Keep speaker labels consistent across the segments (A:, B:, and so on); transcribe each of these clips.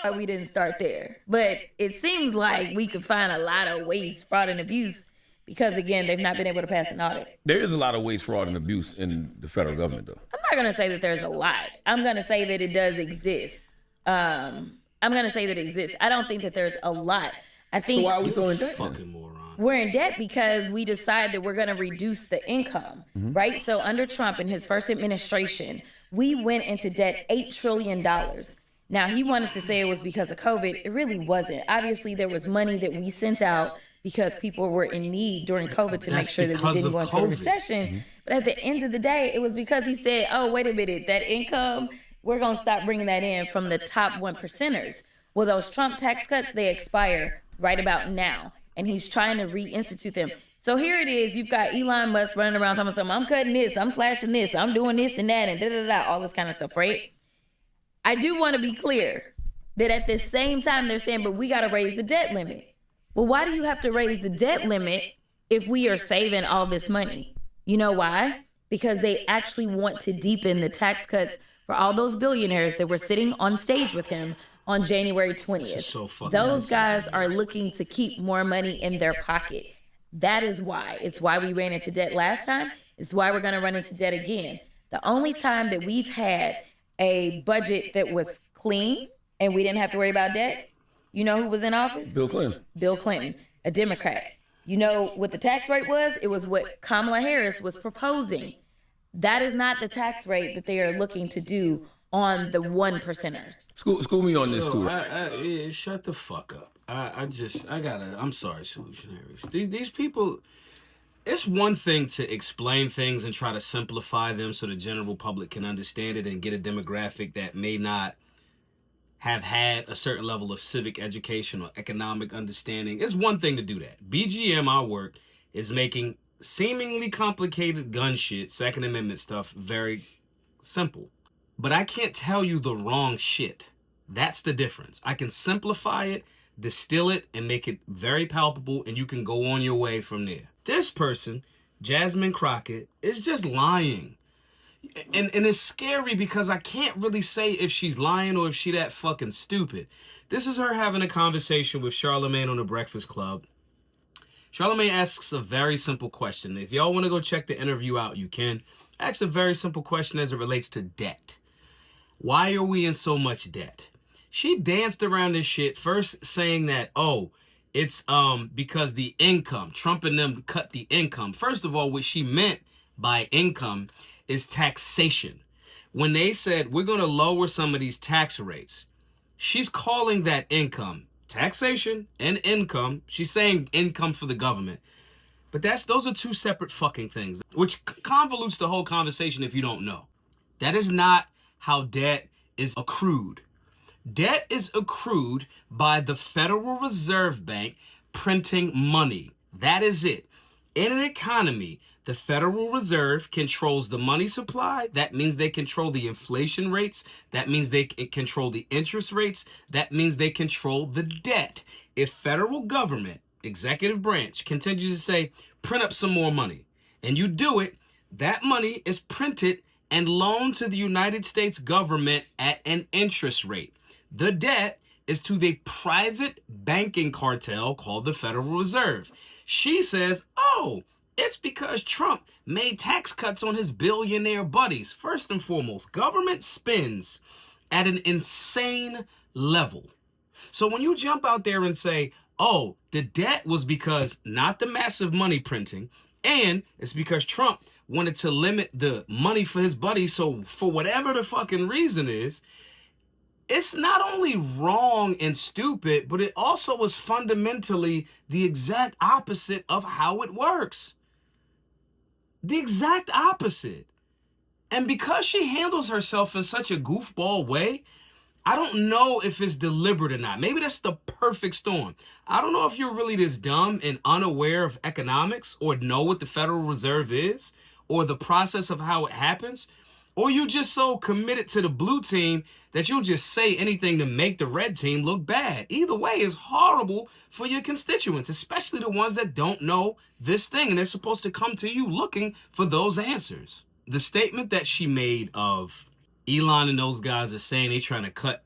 A: why we didn't start there. But it seems like we could find a lot of waste, fraud, and abuse because, again, they've not been able to pass an audit.
B: There is a lot of waste, fraud, and abuse in the federal government, though.
A: I'm not going to say that there's a lot. I'm going to say that it does exist. I'm going to say that it exists. I don't think that there's a lot. I think
B: So why are we so in debt?
C: Fucking moron.
A: we're in debt because we decide that we're going to reduce the income, right? So under Trump in his first administration, we went into debt $8 trillion. Now, he wanted to say it was because of COVID. It really wasn't. Obviously, there was money that we sent out because people were in need during COVID to make sure that we didn't go into a recession. But at the end of the day, it was because he said, oh, wait a minute, that income, we're going to stop bringing that in from the top 1 percenters. Well, those Trump tax cuts, they expire right about now. And he's trying to reinstitute them. So here it is. You've got Elon Musk running around talking about, I'm cutting this, I'm slashing this, I'm doing this and that, and da-da-da, all this kind of stuff, right? I do want to be clear that at the same time they're saying, but we got to raise the debt limit. Well, why do you have to raise the debt limit if we are saving all this money? You know why? Because they actually want to deepen the tax cuts for all those billionaires that were sitting on stage with him on January 20th. Those guys are looking to keep more money in their pocket. That is why. It's why we ran into debt last time. It's why we're going to run into debt again. The only time that we've had a budget that was clean and we didn't have to worry about debt, you know who was in office?
B: Bill Clinton.
A: Bill Clinton, a Democrat. You know what the tax rate was? It was what Kamala Harris was proposing. That is not the tax rate that they are looking to do on the 1 percenters.
B: School me on this too.
C: Shut the fuck up. I'm sorry, solutionaries. These people, it's one thing to explain things and try to simplify them so the general public can understand it and get a demographic that may not have had a certain level of civic education or economic understanding. It's one thing to do that. BGM, our work, is making seemingly complicated gun shit, Second Amendment stuff, very simple. But I can't tell you the wrong shit. That's the difference. I can simplify it, distill it, and make it very palpable, and you can go on your way from there. This person, Jasmine Crockett, is just lying. And it's scary because I can't really say if she's lying or if she that fucking stupid. This is her having a conversation with Charlemagne on the Breakfast Club. Charlemagne asks a very simple question. If y'all want to go check the interview out, you can. Asks a very simple question as it relates to debt. Why are we in so much debt? She danced around this shit, first saying that, oh, it's because the income, Trump and them cut the income. First of all, what she meant by income is taxation. When they said, we're going to lower some of these tax rates, she's calling that income. Taxation and income. She's saying income for the government. But those are two separate fucking things, which convolutes the whole conversation if you don't know. That is not how debt is accrued. Debt is accrued by the Federal Reserve Bank printing money. That is it. In an economy, the Federal Reserve controls the money supply. That means they control the inflation rates. That means they control the interest rates. That means they control the debt. If federal government, executive branch, continues to say, print up some more money, and you do it, that money is printed and loaned to the United States government at an interest rate. The debt is to the private banking cartel called the Federal Reserve. She says, oh, it's because Trump made tax cuts on his billionaire buddies. First and foremost, government spends at an insane level. So when you jump out there and say, oh, the debt was because not the massive money printing, and it's because Trump wanted to limit the money for his buddies, so for whatever the fucking reason is, it's not only wrong and stupid, but it also is fundamentally the exact opposite of how it works. The exact opposite. And because she handles herself in such a goofball way, I don't know if it's deliberate or not. Maybe that's the perfect storm. I don't know if you're really this dumb and unaware of economics or know what the Federal Reserve is or the process of how it happens, or you just so committed to the blue team that you'll just say anything to make the red team look bad. Either way is horrible for your constituents, especially the ones that don't know this thing, and they're supposed to come to you looking for those answers. The statement that she made of Elon and those guys are saying they trying to cut.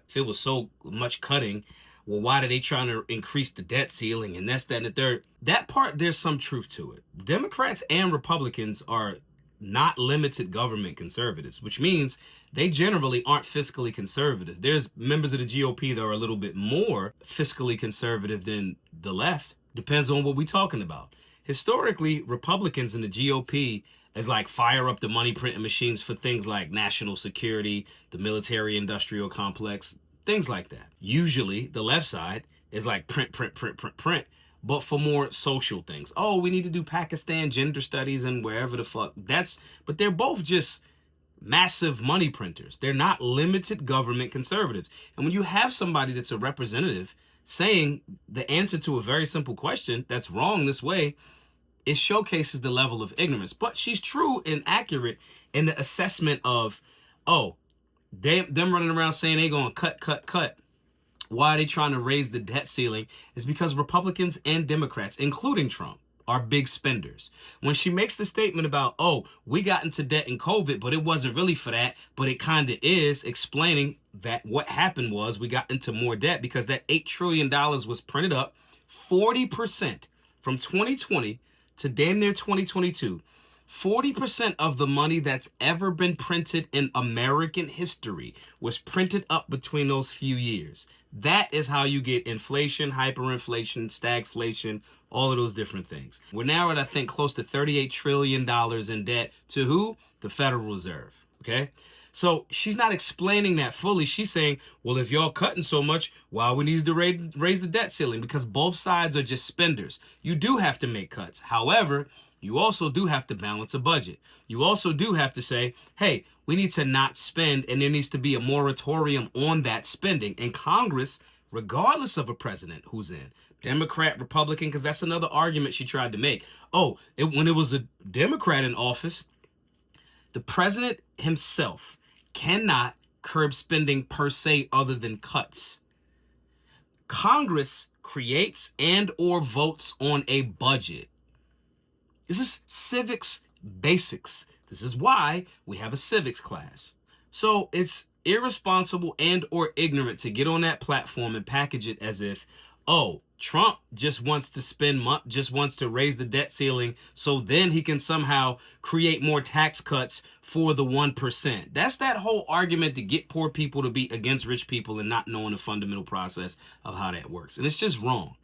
C: If it was so much cutting, well, why are they trying to increase the debt ceiling? And that's that and the third. That part, there's some truth to it. Democrats and Republicans are not limited government conservatives, which means they generally aren't fiscally conservative. There's members of the GOP that are a little bit more fiscally conservative than the left. Depends on what we're talking about. Historically, Republicans in the GOP is like fire up the money printing machines for things like national security, the military industrial complex, things like that. Usually the left side is like print, but for more social things. Oh, we need to do Pakistan gender studies and wherever the fuck. But they're both just massive money printers. They're not limited government conservatives. And when you have somebody that's a representative saying the answer to a very simple question that's wrong this way, it showcases the level of ignorance. But she's true and accurate in the assessment of, oh, them running around saying they gonna cut. Why are they trying to raise the debt ceiling? Is because Republicans and Democrats, including Trump, are big spenders. When she makes the statement about, oh, we got into debt in COVID, but it wasn't really for that, but it kind of is, explaining that what happened was we got into more debt because that $8 trillion was printed up 40% from 2020 to damn near 2022. 40% of the money that's ever been printed in American history was printed up between those few years. That is how you get inflation, hyperinflation, stagflation, all of those different things. We're now at, I think, close to $38 trillion in debt to who? The Federal Reserve, okay? So she's not explaining that fully. She's saying, well, if y'all cutting so much, why we need to raise the debt ceiling? Because both sides are just spenders. You do have to make cuts. However, you also do have to balance a budget. You also do have to say, hey, we need to not spend, and there needs to be a moratorium on that spending. And Congress, regardless of a president who's in, Democrat, Republican, because that's another argument she tried to make. Oh, when it was a Democrat in office, the president himself cannot curb spending per se other than cuts. Congress creates and or votes on a budget. This is civics basics. This is why we have a civics class. So it's irresponsible and or ignorant to get on that platform and package it as if, oh, Trump just wants to raise the debt ceiling so then he can somehow create more tax cuts for the 1%. That's that whole argument to get poor people to be against rich people and not knowing the fundamental process of how that works. And it's just wrong.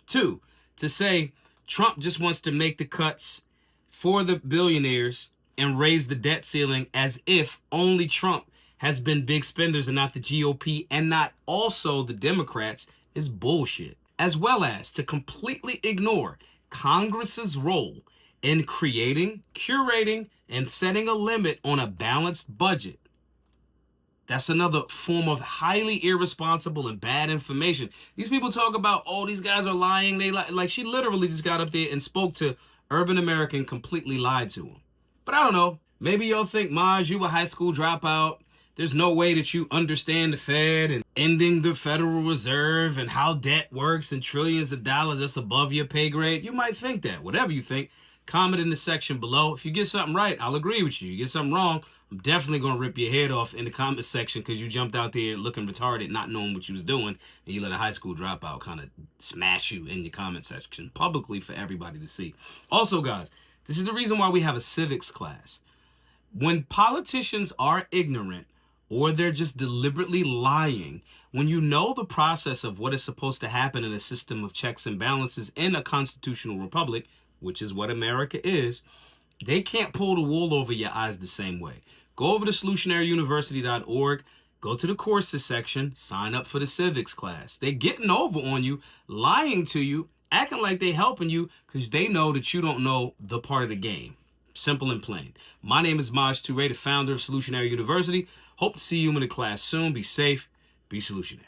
C: 2, to say Trump just wants to make the cuts for the billionaires and raise the debt ceiling as if only Trump has been big spenders and not the GOP and not also the Democrats is bullshit. As well as to completely ignore Congress's role in creating, curating, and setting a limit on a balanced budget. That's another form of highly irresponsible and bad information. These people talk about, oh, these guys are lying. They like she literally just got up there and spoke to urban America and completely lied to them. But I don't know. Maybe y'all think, Maj, you a high school dropout. There's no way that you understand the Fed and ending the Federal Reserve and how debt works and trillions of dollars that's above your pay grade. You might think that. Whatever you think, comment in the section below. If you get something right, I'll agree with you. You get something wrong, I'm definitely going to rip your head off in the comment section because you jumped out there looking retarded, not knowing what you was doing, and you let a high school dropout kind of smash you in the comment section publicly for everybody to see. Also, guys, this is the reason why we have a civics class. When politicians are ignorant, or they're just deliberately lying, when you know the process of what is supposed to happen in a system of checks and balances in a constitutional republic, which is what America is, they can't pull the wool over your eyes the same way. Go over to solutionaryuniversity.org, go to the courses section, sign up for the civics class. They're getting over on you, lying to you, acting like they're helping you because they know that you don't know the part of the game. Simple and plain. My name is Maj Toure, the founder of Solutionary University. Hope to see you in the class soon. Be safe. Be solutionary.